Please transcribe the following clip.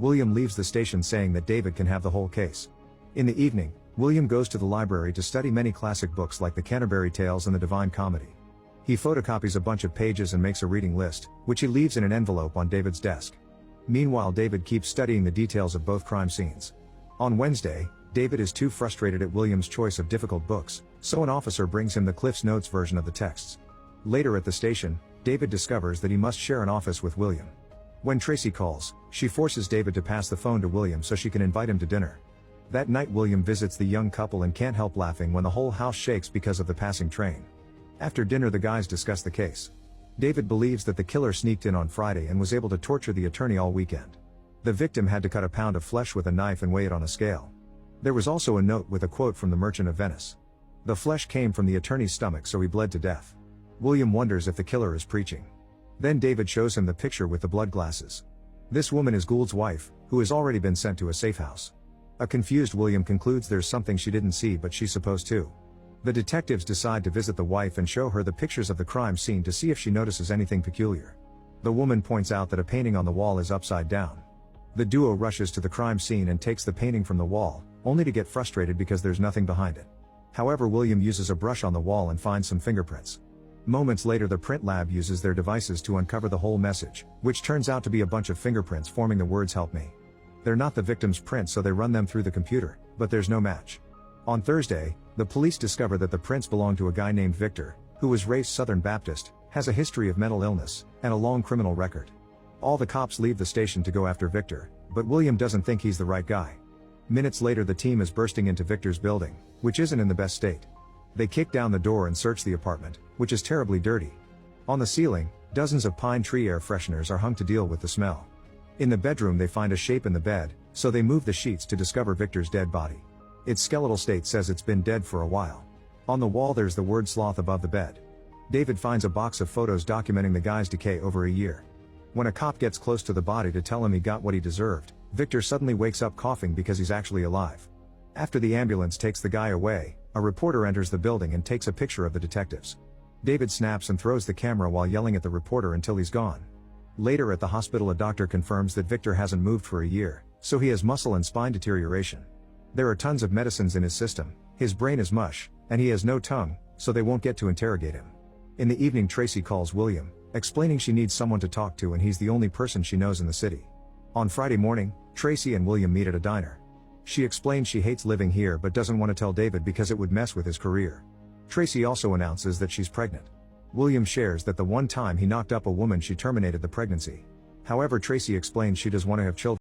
William leaves the station saying that David can have the whole case. In the evening, William goes to the library to study many classic books like the Canterbury Tales and the Divine Comedy. He photocopies a bunch of pages and makes a reading list, which he leaves in an envelope on David's desk. Meanwhile, David keeps studying the details of both crime scenes. On Wednesday, David is too frustrated at William's choice of difficult books, so an officer brings him the Cliff's Notes version of the texts. Later at the station, David discovers that he must share an office with William. When Tracy calls, she forces David to pass the phone to William so she can invite him to dinner. That night, William visits the young couple and can't help laughing when the whole house shakes because of the passing train. After dinner, the guys discuss the case. David believes that the killer sneaked in on Friday and was able to torture the attorney all weekend. The victim had to cut a pound of flesh with a knife and weigh it on a scale. There was also a note with a quote from the Merchant of Venice. The flesh came from the attorney's stomach, so he bled to death. William wonders if the killer is preaching. Then David shows him the picture with the blood glasses. This woman is Gould's wife, who has already been sent to a safe house. A confused William concludes there's something she didn't see but she's supposed to. The detectives decide to visit the wife and show her the pictures of the crime scene to see if she notices anything peculiar. The woman points out that a painting on the wall is upside down. The duo rushes to the crime scene and takes the painting from the wall, only to get frustrated because there's nothing behind it. However, William uses a brush on the wall and finds some fingerprints. Moments later, the print lab uses their devices to uncover the whole message, which turns out to be a bunch of fingerprints forming the words "help me." They're not the victim's prints, so they run them through the computer, but there's no match. On Thursday, the police discover that the prints belong to a guy named Victor, who was raised Southern Baptist, has a history of mental illness, and a long criminal record. All the cops leave the station to go after Victor, but William doesn't think he's the right guy. Minutes later, the team is bursting into Victor's building, which isn't in the best state. They kick down the door and search the apartment, which is terribly dirty. On the ceiling, dozens of pine tree air fresheners are hung to deal with the smell. In the bedroom, they find a shape in the bed, so they move the sheets to discover Victor's dead body. Its skeletal state says it's been dead for a while. On the wall, there's the word sloth above the bed. David finds a box of photos documenting the guy's decay over a year. When a cop gets close to the body to tell him he got what he deserved, Victor suddenly wakes up coughing because he's actually alive. After the ambulance takes the guy away, a reporter enters the building and takes a picture of the detectives. David snaps and throws the camera while yelling at the reporter until he's gone. Later at the hospital, a doctor confirms that Victor hasn't moved for a year, so he has muscle and spine deterioration. There are tons of medicines in his system, his brain is mush, and he has no tongue, so they won't get to interrogate him. In the evening, Tracy calls William, explaining she needs someone to talk to and he's the only person she knows in the city. On Friday morning, Tracy and William meet at a diner. She explains she hates living here but doesn't want to tell David because it would mess with his career. Tracy also announces that she's pregnant. William shares that the one time he knocked up a woman, she terminated the pregnancy. However, Tracy explains she does want to have children.